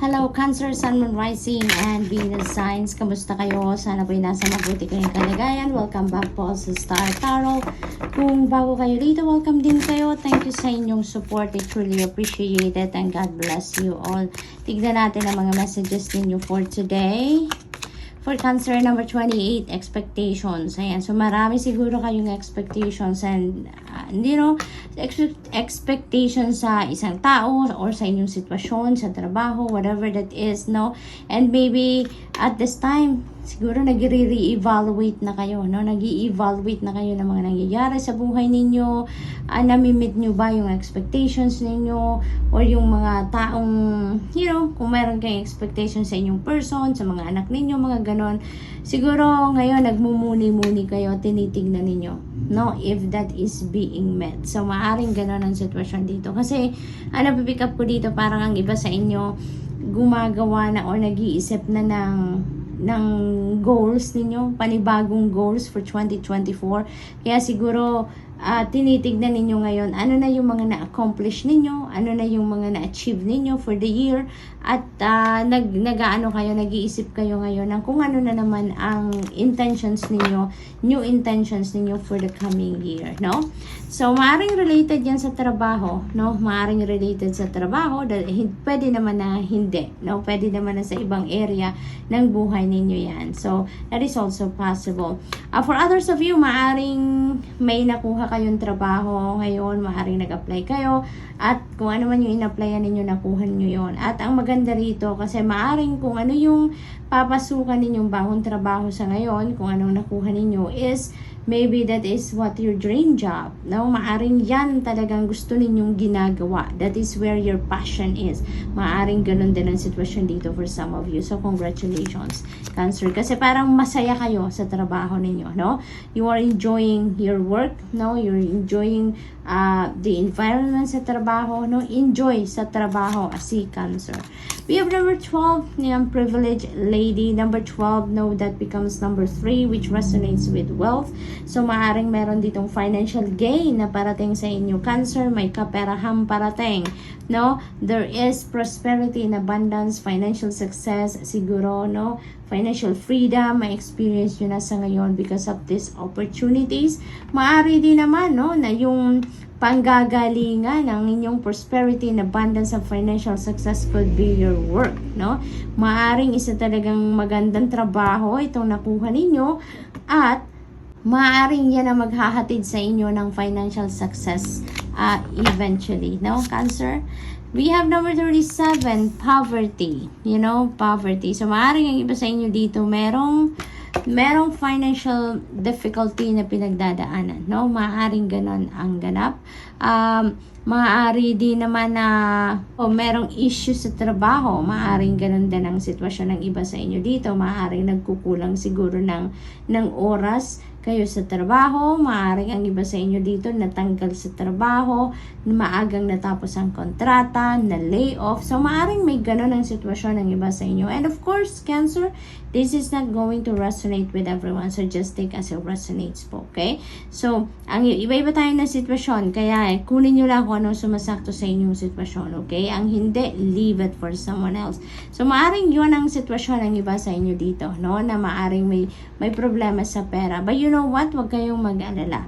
Hello, Cancer, Sun, Moon, Rising, and Venus signs. Kamusta kayo? Sana po'y nasa mabuti kayong kalagayan. Welcome back po sa Star Tarot. Kung bago kayo dito, welcome din kayo. Thank you sa inyong support. I truly appreciate it and God bless you all. Tignan natin ang mga messages ninyo for today. For Cancer, number 28, expectations. Ayan, so marami siguro kayong expectations and, expectations sa isang tao or sa inyong sitwasyon, sa trabaho, whatever that is, no? And maybe at this time, siguro nag-re-evaluate na kayo, no? Nag-i-evaluate na kayo ng mga nangyayari sa buhay ninyo. Nami-meet nyo ba yung expectations ninyo or yung mga taong, kung meron kayong expectations sa inyong person, sa mga anak ninyo, mga ganon. Siguro ngayon nagmumuni-muni kayo, tinitignan ninyo, no? If that is being met. So maaring ganon ang sitwasyon dito. Kasi, pick up ko dito, parang ang iba sa inyo gumagawa na o nag-iisip na ng goals ninyo, panibagong goals for 2024. Kaya siguro tinitignan ninyo ngayon ano na yung mga na-accomplish ninyo, ano na yung mga na-achieve ninyo for the year, at nag-iisip kayo ngayon ng kung ano na naman ang intentions ninyo, new intentions ninyo for the coming year, no? So maaring related yan sa trabaho, no? Maaring related sa trabaho, pwede naman na hindi, no? Pwede naman na sa ibang area ng buhay ninyo yan. So that is also possible. For others of you, maaring may nakuha kayong trabaho ngayon, maaring nag-apply kayo, at kung ano man yung in-applyan ninyo, nakuha nyo yon. At ang maganda rito, kasi maaring kung ano yung papasukan ninyong bagong trabaho sa ngayon, kung anong nakuha ninyo is, maybe that is what your dream job. No? Maaring yan talagang gusto ninyong ginagawa. That is where your passion is. Maaring ganun din ang sitwasyon dito for some of you. So, congratulations, Cancer. Kasi parang masaya kayo sa trabaho ninyo, no? You are enjoying your work, no? You're enjoying the environment sa trabaho, no? Enjoy sa trabaho si Cancer. We have number 12, yung privileged lady. Number 12, no, that becomes number 3, which resonates with wealth. So, maaring meron ditong financial gain na parating sa inyo, Cancer. May kaperahan parating, no? There is prosperity and abundance, financial success, siguro, no? Financial freedom, may experience nyo na sa ngayon because of these opportunities. Maari din naman, no, na yung panggagalingan ng inyong prosperity and abundance of financial success could be your work, no? Maaring isa talagang magandang trabaho itong nakuha ninyo, at maaring yan ang maghahatid sa inyo ng financial success eventually, no, Cancer? We have number 37, poverty. Poverty. So, maaring ang iba sa inyo dito, merong financial difficulty na pinagdadaanan, no? Maaring ganon ang ganap. Maaari din naman na merong issue sa trabaho. Maaring ganon din ang sitwasyon ng iba sa inyo dito. Maaring nagkukulang siguro ng oras kayo sa trabaho. Maaring ang iba sa inyo dito natanggal sa trabaho, maagang natapos ang kontrata, na layoff. So maaring may ganon ang sitwasyon ng iba sa inyo. And of course, Cancer, this is not going to resonate with everyone. So just take as it resonates po, okay? So, ang iba-iba tayo na sitwasyon. Kaya kunin nyo lang kung anong sumasakto sa inyong sitwasyon, okay? Ang hindi, leave it for someone else. So maaring yun ang sitwasyon ng iba sa inyo dito, no? Na maaring may problema sa pera. But you know what? Huwag kayong mag-alala.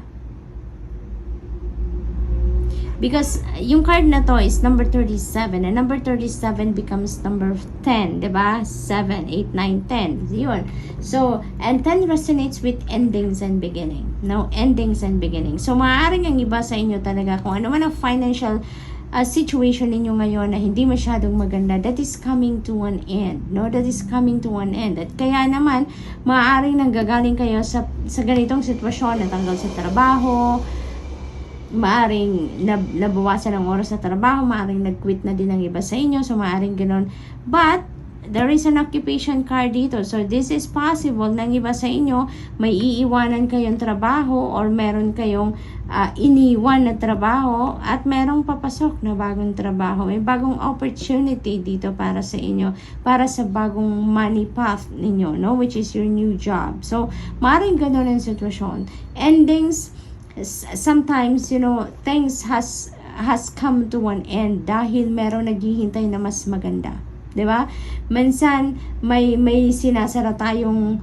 Because yung card na to is number 37. And number 37 becomes number 10. Diba? 7, 8, 9, 10. Yun. So, and 10 resonates with endings and beginning. No? Endings and beginning. So, maaaring ang iba sa inyo talaga, kung ano man ang financial situation ninyo ngayon na hindi masyadong maganda, that is coming to an end, no? That is coming to an end. At kaya naman, maaaring nanggagaling kayo sa ganitong sitwasyon, natanggal sa trabaho, maaring nabawasan ng oras sa trabaho, maaring nag-quit na din ang iba sa inyo, so maaring ganoon. But there is an occupation card dito. So, this is possible ng iba sa inyo, may iiwanan kayong trabaho or meron kayong iniwan na trabaho at merong papasok na bagong trabaho. May bagong opportunity dito para sa inyo, para sa bagong money path ninyo, no? Which is your new job. So, maaaring ganun ang sitwasyon. Endings, sometimes, things has come to an end dahil meron naghihintay na mas maganda. 'di ba? Minsan may sinasara tayong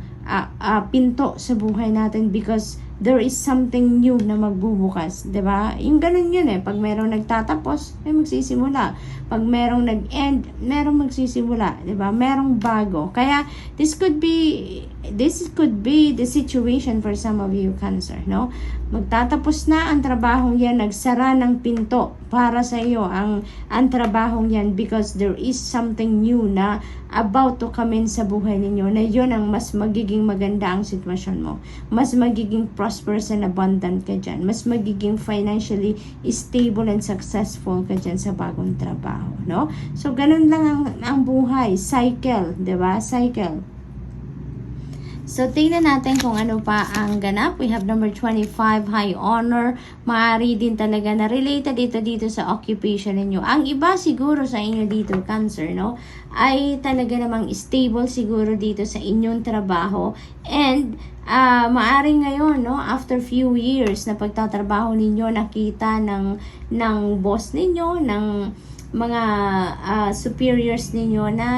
pinto sa buhay natin because there is something new na magbubukas, 'di ba? Yung ganun yun eh. Pag merong nagtatapos, may magsisimula. Pag merong nag-end, merong magsisimula, 'di ba? Merong bago. Kaya this could be the situation for some of you, Cancer, no? Magtatapos na ang trabahong yan, nagsara ng pinto para sa iyo ang trabahong yan because there is something new na about to come in sa buhay ninyo na yun ang mas magiging maganda ang sitwasyon mo. Mas magiging prosperous and abundant ka dyan. Mas magiging financially stable and successful ka dyan sa bagong trabaho, no? So, ganun lang ang buhay. Cycle, 'di ba? Cycle. So, tingnan natin kung ano pa ang ganap. We have number 25, high honor. Maaari din talaga na related dito sa occupation ninyo. Ang iba siguro sa inyo dito, Cancer, no? Ay talaga namang stable siguro dito sa inyong trabaho. And, maaari ngayon, no? After few years na pagtatrabaho ninyo, nakita ng boss ninyo, ng mga superiors ninyo na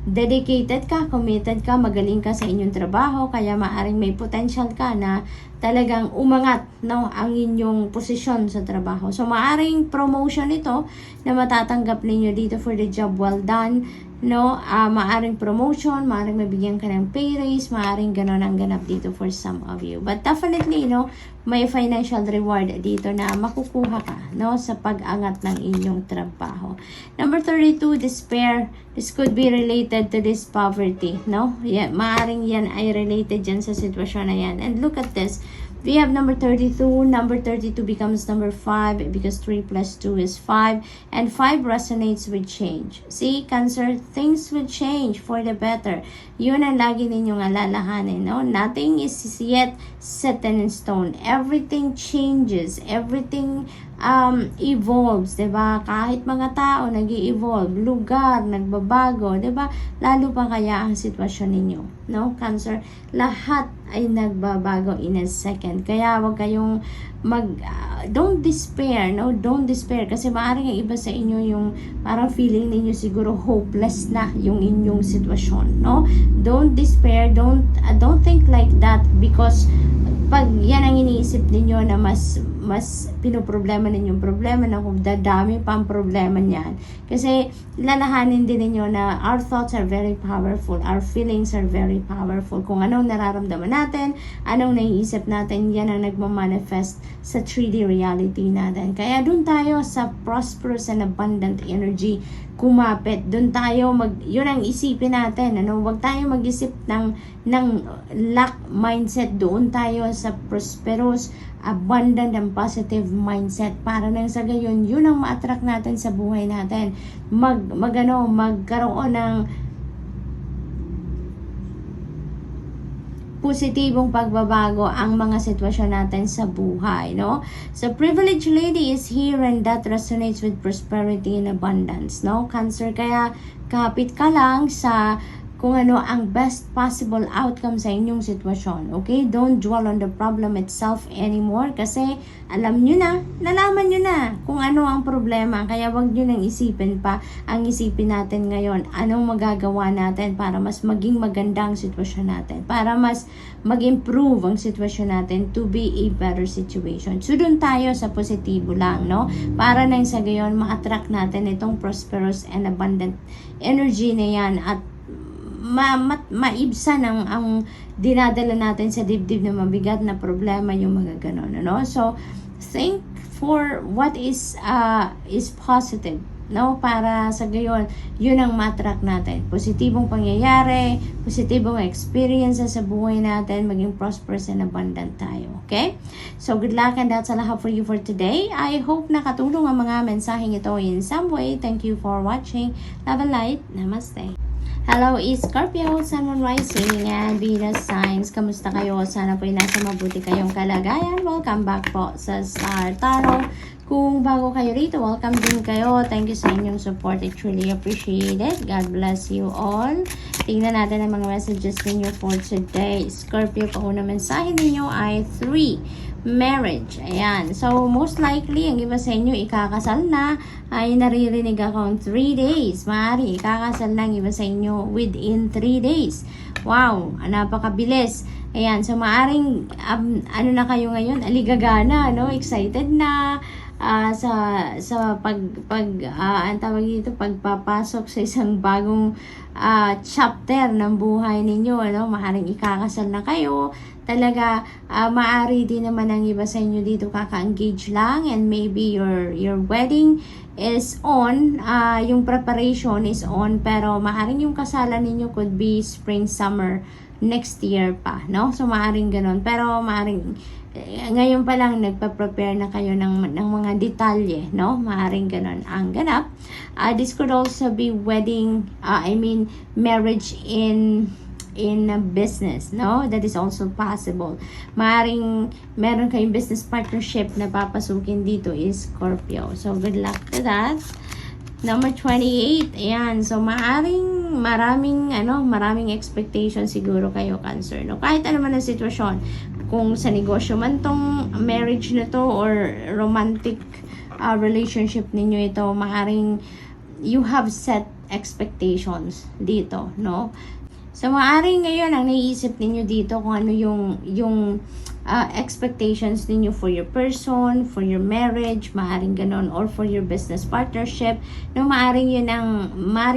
dedicated ka, committed ka, magaling ka sa inyong trabaho, kaya maaring may potential ka na talagang umangat, no, ang inyong posisyon sa trabaho. So, maaring promotion ito na matatanggap ninyo dito for the job well done, no? Maaring promotion, maaring mabigyan ka ng pay raise, maaring ganon ang ganap dito for some of you. But definitely, no, may financial reward dito na makukuha ka, no, sa pag-angat ng inyong trabaho. Number 32, despair. This could be related to this poverty, no? Yeah, maaring yan ay related dyan sa sitwasyon na yan. And look at this. We have number 32. Number 32 becomes number 5 because 3 plus 2 is 5. And 5 resonates with change. See, Cancer, things will change for the better. Yun ang lagi ninyong alalahanin, no? Nothing is yet set in stone. Everything changes. Everything evolves, 'di ba? Kahit mga tao nag-i-evolve, lugar nagbabago, 'di ba? Lalo pa kaya ang sitwasyon ninyo, no? Cancer, lahat ay nagbabago in a second. Kaya wag kayong don't despair, no? Don't despair kasi maaring ang iba sa inyo yung parang feeling ninyo siguro hopeless na yung inyong sitwasyon, no? Don't despair, don't think like that because pag yan ang iniisip ninyo na mas pinoproblema ninyong problema na kung dadami pa ang problema niyan. Kasi lalahanin din ninyo na our thoughts are very powerful, our feelings are very powerful. Kung anong nararamdaman natin, anong naiisip natin, yan ang nagmamanifest sa 3D reality natin. Kaya dun tayo sa prosperous and abundant energy kumapit. Dun tayo yun ang isipin natin, ano? Huwag tayo mag-isip ng lack mindset. Doon tayo sa prosperous, abundant and positive mindset para nang sa gayon yun ang ma-attract natin sa buhay natin. Magkaroon ng positibong pagbabago ang mga sitwasyon natin sa buhay, no? So, privileged lady is here and that resonates with prosperity and abundance, no? Cancer, kaya kapit ka lang sa kung ano ang best possible outcome sa inyong sitwasyon. Okay? Don't dwell on the problem itself anymore kasi alam nyo na, nalaman nyo na kung ano ang problema. Kaya wag nyo nang isipin pa. Ang isipin natin ngayon, anong magagawa natin para mas maging maganda ang sitwasyon natin. Para mas mag-improve ang sitwasyon natin to be a better situation. So, dun tayo sa positibo lang, no? Para nang sa gayon, ma-attract natin itong prosperous and abundant energy na yan at maibsan ang dinadala natin sa dibdib na mabigat na problema yung mga ganon, no? So, think for what is positive, no? Para sa gayon, yun ang matrack natin. Positibong pangyayari, positibong experiences sa buhay natin, maging prosperous and abundant tayo, okay? So, good luck and that's all I have for you for today. I hope nakatulong ang mga mensaheng ito in some way. Thank you for watching. Love and light. Namaste. Hello, Scorpio, Sun, Moon, Rising, and Venus signs. Kamusta kayo? Sana po nasa mabuti kayong kalagayan. Welcome back po sa Star Tarot. Kung bago kayo rito, welcome din kayo. Thank you sa inyong support. I truly appreciate it. God bless you all. Tingnan natin ang mga messages ninyo for today. Scorpio, pauna mensahe ninyo ay 3. marriage. Ayan. So, most likely, ang iba sa inyo, ikakasal na. Ay, naririnig akong 3 days. Maaari, ikakasal na ang iba sa inyo within 3 days. Wow, napakabilis. Ayan, so maaring, ano na kayo ngayon, aligagana, no? Excited na. Sa ang tawag dito, pagpapasok sa isang bagong chapter ng buhay ninyo, ano, maaaring ikakasal na kayo. Talaga, maaari din naman ang iba sa inyo dito kaka-engage lang, and maybe your wedding is on, yung preparation is on, pero maaring yung kasalan ninyo could be spring, summer, next year pa, no? So, maaring ganun. Pero, maaring, ngayon pa lang, nagpa-prepare na kayo ng mga detalye, no? Maaring ganun ang ganap. This could also be wedding, marriage in a business, no? That is also possible. Maaring meron kayong business partnership na papasukin dito is Scorpio. So, good luck to that. Number 28, ayan. So, maraming expectation siguro kayo, Cancer, no? Kahit ano man ang sitwasyon, kung sa negosyo man tong marriage na to or romantic relationship ninyo ito, maaring you have set expectations dito, no? So, maaring ngayon ang naiisip ninyo dito kung ano yung expectations ninyo for your person, for your marriage, maaring ganon, or for your business partnership, no? Maaring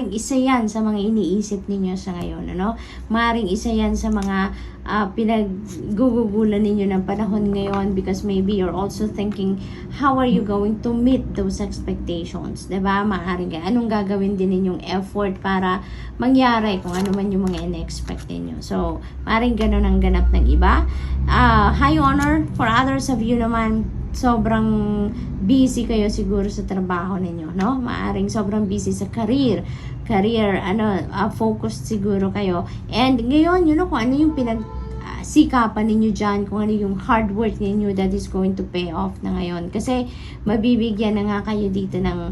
isa yan sa mga iniisip ninyo sa ngayon, ano? Maaring isa yan sa mga pinaggugugulan ninyo ng panahon ngayon, because maybe you're also thinking, how are you going to meet those expectations, diba? Maaring anong gagawin din ninyong effort para mangyari kung ano man yung mga in-expect ninyo. So, maaring ganon ang ganap ng iba. High honor for others of you naman, sobrang busy kayo siguro sa trabaho ninyo, no? Maaring sobrang busy sa career, focused siguro kayo. And ngayon, kung ano yung sikapan ninyo dyan, kung ano yung hard work ninyo, that is going to pay off na ngayon. Kasi mabibigyan na nga kayo dito ng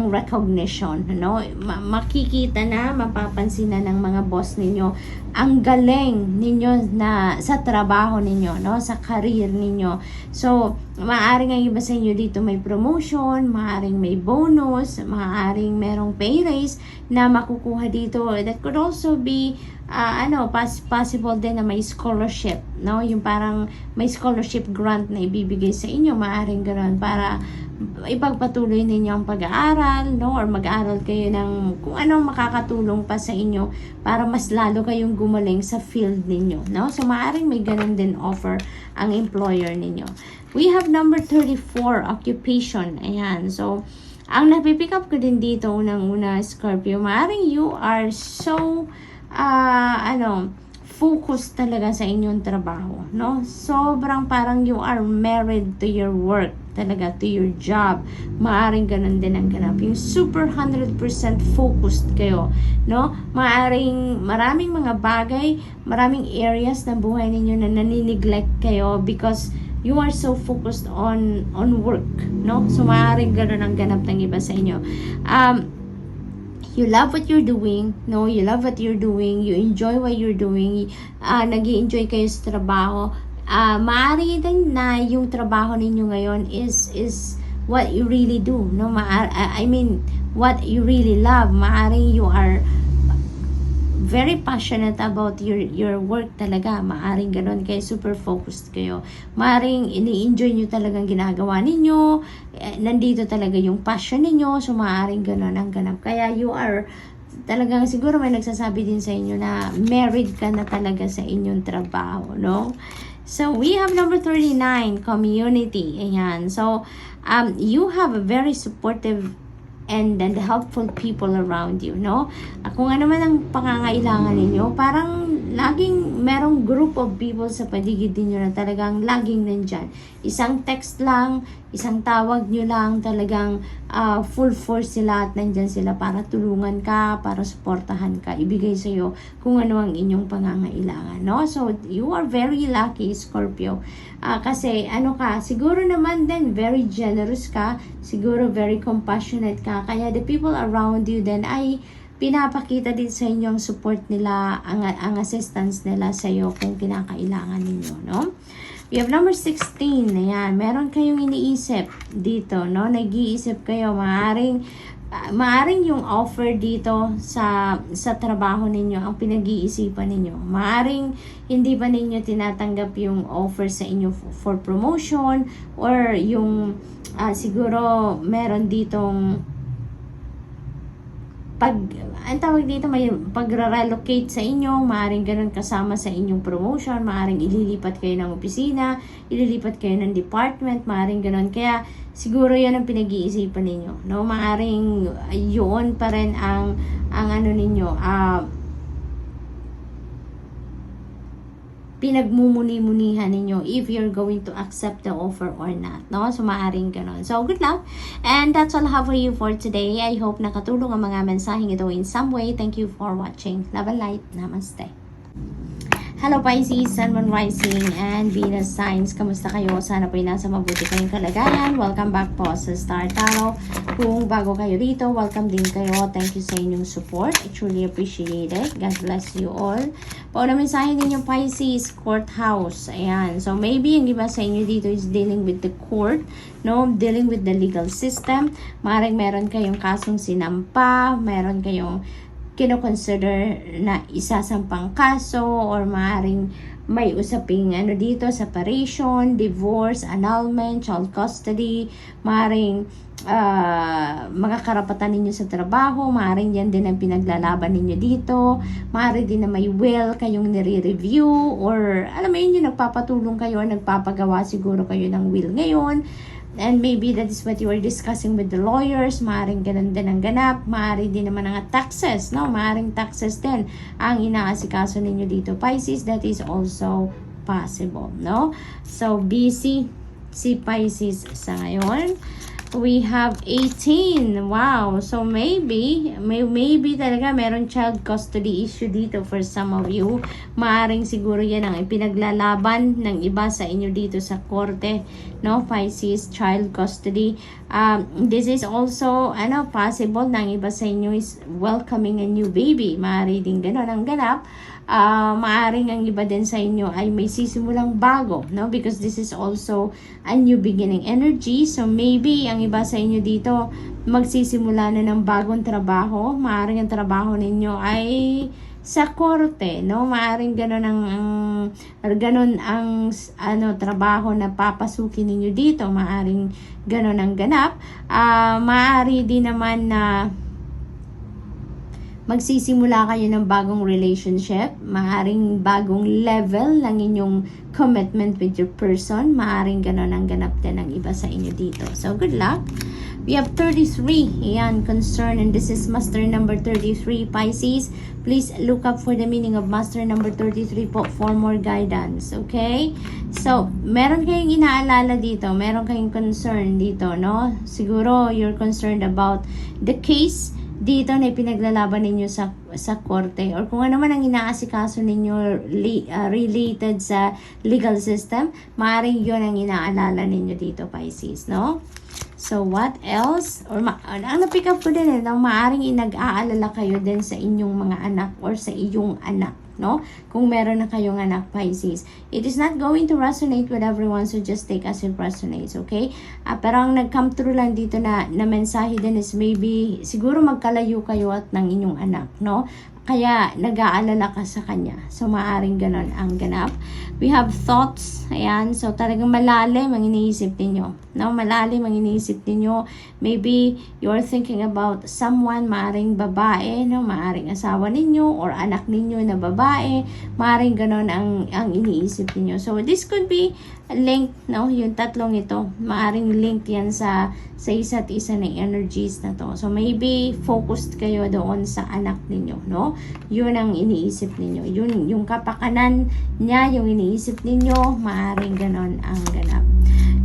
recognition, no? Makikita na, mapapansin na ng mga boss ninyo ang galing ninyo na sa trabaho ninyo, no? Sa career ninyo. So, maaaring ang iba sa inyo dito may promotion, maaaring may bonus, maaaring merong pay raise na makukuha dito. That could also be possible din na may scholarship, no? Yung parang may scholarship grant na ibibigay sa inyo, maaaring ganoon, para ipagpatuloy ninyo ang pag-aaral, no? Or mag-aaral kayo ng kung anong makakatulong pa sa inyo para mas lalo kayong gumaling sa field ninyo, no? So, maaaring may ganun din offer ang employer ninyo. We have number 34, occupation. Ayan. So, ang napipick up ko din dito, unang-una, Scorpio, maaaring you are so focus talaga sa inyong trabaho, no? Sobrang parang you are married to your work, talaga, to your job. Maaring ganun din ang ganap. Yung super 100% focused kayo, no? Maraming mga bagay, maraming areas ng buhay ninyo na nanineglect kayo because you are so focused on work, no? So, maaring ganun ang ganap ng iba sa inyo. You love what you're doing, no? You love what you're doing, you enjoy what you're doing, nag-i-enjoy kayo sa trabaho. Maaari din na yung trabaho ninyo ngayon is what you really do, no? What you really love. Maaari you are very passionate about your work talaga. Maaring ganoon, kaya super focused kayo. Maaring ini-enjoy nyo talagang ginagawa ninyo. Nandito talaga yung passion ninyo. So, maaring ganoon ang ganap. Kaya you are talagang, siguro may nagsasabi din sa inyo na married ka na talaga sa inyong trabaho, no? So, we have number 39, community. Ayan. So, you have a very supportive and helpful people around you, no? Kung ano man ang pangangailangan ninyo, parang laging merong group of people sa paligid niyo na talagang laging nandyan. Isang text lang, isang tawag nyo lang, talagang full force sila at nandyan sila para tulungan ka, para suportahan ka, ibigay sa'yo kung ano ang inyong pangangailangan, no? So, you are very lucky, Scorpio. Kasi, siguro naman din, very generous ka, siguro very compassionate ka, kaya the people around you then ay pinapakita din sa inyo ang support nila, ang assistance nila sa iyo kung kinakailangan ninyo, no? We have number 16. Ayan, meron kayong iniisip dito, no? Nag-iisip kayo, maaring yung offer dito sa trabaho ninyo ang pinag-iisipan ninyo. Maaring hindi ba ninyo tinatanggap yung offer sa inyo for promotion, or yung siguro meron ditong ang tawag dito, may pag-relocate sa inyo, maaaring ganun kasama sa inyong promotion, maaaring ililipat kayo ng opisina, ililipat kayo ng department, maaaring ganun. Kaya siguro yan ang pinag-iisipan ninyo, no? Maaaring yun pa rin ang ano ninyo, pinagmumuni-munihan ninyo if you're going to accept the offer or not, no? So, maaaring ganon. So, good luck. And that's all I have for you for today. I hope nakatulong ang mga mensaheng ito in some way. Thank you for watching. Love and light. Namaste. Hello Pisces, Sun, Moon, Rising, and Venus signs. Kamusta kayo? Sana po'y nasa mabuti kayong kalagayan. Welcome back po sa Star Tarot. Kung bago kayo dito, welcome din kayo. Thank you sa inyong support. I truly appreciate it. God bless you all. Pauna mensahe ninyo Pisces, courthouse. Ayan. So maybe yung iba sa inyo dito is dealing with the court, no? Dealing with the legal system. Maaaring meron kayong kasong sinampa, meron kayong kino-consider na isasampang kaso, or maaaring may usaping ano dito, separation, divorce, annulment, child custody, maaaring mga karapatan ninyo sa trabaho, maaaring yan din ang pinaglalaban ninyo dito, maaaring din na may will kayong nire-review, or alam mo yun, yung nagpapatulong kayo, nagpapagawa siguro kayo ng will ngayon. And maybe that is what you are discussing with the lawyers. Maaring ganun din ang ganap. Maaring din naman ang taxes, no? Maaring taxes din ang inaasikaso ninyo dito, Pisces. That is also possible, no? So, busy si Pisces sa ngayon. We have 18. Wow. So, maybe talaga meron child custody issue dito for some of you. Maaring siguro yan ang ipinaglalaban ng iba sa inyo dito sa korte, no? Pisces, child custody. This is also, possible ng iba sa inyo is welcoming a new baby. Maaari din gano'n ang ganap. Maaring ang iba din sa inyo ay may sisimulang bago, no? Because this is also a new beginning energy. So maybe ang iba sa inyo dito magsisimula na ng bagong trabaho. Maaring ang trabaho ninyo ay sa korte, no? Maaring ganun ang trabaho na papasukin ninyo dito. Maaring ganun ang ganap. Maari din naman na magsisimula kayo ng bagong relationship, maaring bagong level ng inyong commitment with your person, maaring ganon ang ganap din ng iba sa inyo dito. So, good luck. We have 33, ayan, concern, and this is master number 33, Pisces. Please look up for the meaning of master number 33 po for more guidance, okay? So, meron kayong inaalala dito, meron kayong concern dito, no? Siguro, you're concerned about the case dito na ipinaglalaban ninyo sa korte, or kung ano man ang inaasikaso ninyo related sa legal system, maaaring yun ang inaalala ninyo dito, Pisces, no? So, what else? Or ang na-pick up ko din, maaaring nag-aalala kayo din sa inyong mga anak or sa iyong anak, no? Kung meron na kayong anak, Pisces. It is not going to resonate with everyone, so just take as it resonates, okay? Pero ang nag-come through lang dito na mensahe din is maybe, siguro magkalayo kayo at ng inyong anak, no? Kaya nag-aalala ka sa kanya. So, maaaring ganon ang ganap. We have thoughts. Ayan. So, talagang malalim ang iniisip ninyo. No? Malalim ang iniisip ninyo. Maybe you're thinking about someone, maaaring babae, no? Maaaring asawa ninyo or anak ninyo na babae. Maaaring ganon ang iniisip ninyo. So, this could be linked, no? Yung tatlong ito. Maaaring linked yan sa isa't isa ng energies na to. So, maybe focused kayo doon sa anak ninyo, no? Yun ang iniisip ninyo. Yun, yung kapakanan niya, yung iniisip ninyo, maaaring ganon ang ganap.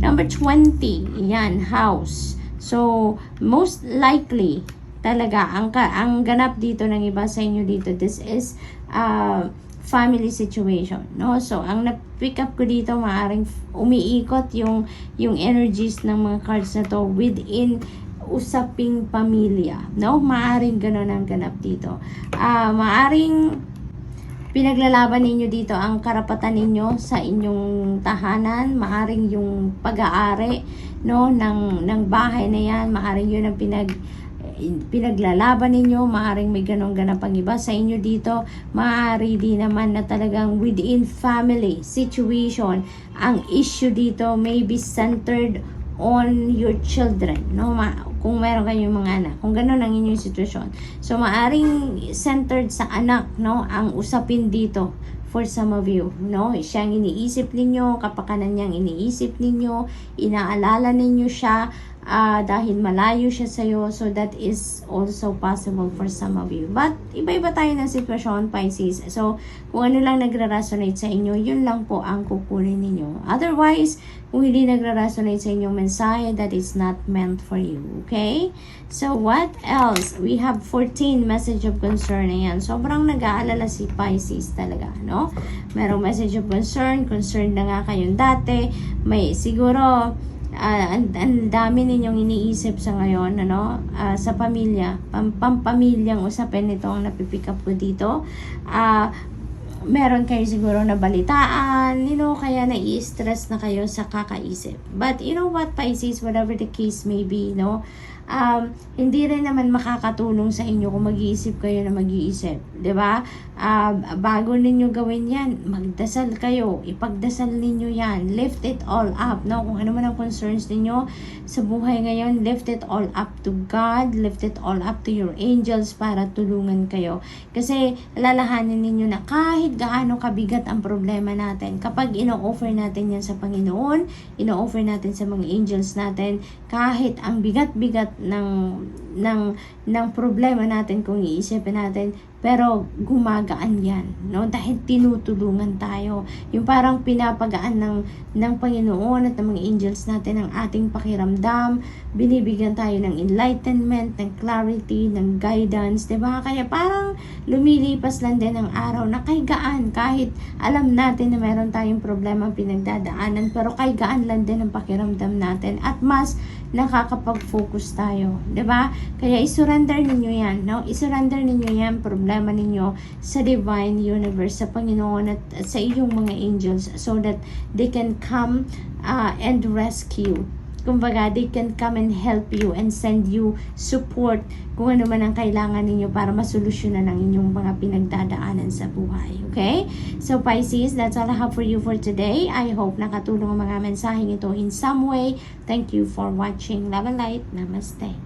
Number 20, yan, house. So, most likely, talaga, ang ganap dito ng iba sa inyo dito, this is family situation, no? So, ang na-pick up ko dito, maaaring umiikot yung energies ng mga cards na to within usaping pamilya, no? Maaring ganon ang ganap dito. Maaring pinaglalaban ninyo dito ang karapatan ninyo sa inyong tahanan, maaring yung pag-aari, no, ng bahay na yan, maaring yun ang pinaglalaban ninyo, maaring may ganong pang iba sa inyo dito, maaari din naman na talagang within family situation, ang issue dito may be centered on your children, no, kung meron kayong mga anak, kung gano'n ang inyong sitwasyon, so maaring centered sa anak, no, ang usapin dito for some of you, no, siyang iniisip ninyo, kapakanan niyang iniisip ninyo, inaalala ninyo siya, dahil malayo siya sa'yo, so that is also possible for some of you. But iba-iba tayo ng sitwasyon, Pisces. So kung ano lang nagra-resonate sa inyo, yun lang po ang kukunin ninyo. Otherwise, kung hindi nagra-resonate sa inyong mensahe, that is not meant for you. Okay? So what else? We have 14 message of concern. Ayan, sobrang nag-aalala si Pisces talaga, no? Merong message of concern, concerned na nga kayong dati, may siguro ang dami ninyong iniisip sa ngayon, ano, sa pamilya, pampamilyang usapin nito ang napipick up ko dito. Meron kayo siguro na balitaan, kaya nai-stress na kayo sa kakaisip. But you know what, Pisces, whatever the case may be, hindi rin naman makakatulong sa inyo kung mag-iisip kayo na mag-iisip, 'di ba? Bago ninyo gawin 'yan, magdasal kayo, ipagdasal ninyo 'yan, lift it all up, no? Kung ano man ang concerns ninyo sa buhay ngayon, lift it all up to God, lift it all up to your angels para tulungan kayo. Kasi alalahanin ninyo na kahit gaano kabigat ang problema natin, kapag ino-offer natin 'yan sa Panginoon, ino-offer natin sa mga angels natin, kahit ang bigat-bigat ng problema natin kung iisipin natin, pero gumagaan yan, no? Dahil tinutulungan tayo. Yung parang pinapagaan ng Panginoon at ng mga angels natin ang ating pakiramdam, binibigyan tayo ng enlightenment, ng clarity, ng guidance, diba? Kaya parang lumilipas lang din ang araw na kay gaan, kahit alam natin na meron tayong problema pinagdadaanan, pero kay gaan lang din ang pakiramdam natin at mas nakakapag-focus tayo, 'di ba? Kaya i-surrender ninyo 'yan, no? I-surrender ninyo 'yan, problema ninyo sa divine universe, sa Panginoon at sa iyong mga angels, so that they can come and rescue. Kumbaga, they can come and help you and send you support kung ano man ang kailangan ninyo para masolusyonan ang inyong mga pinagdadaanan sa buhay. Okay? So, Pisces, that's all I have for you for today. I hope nakatulong ang mga mensaheng ito in some way. Thank you for watching. Love and light. Namaste.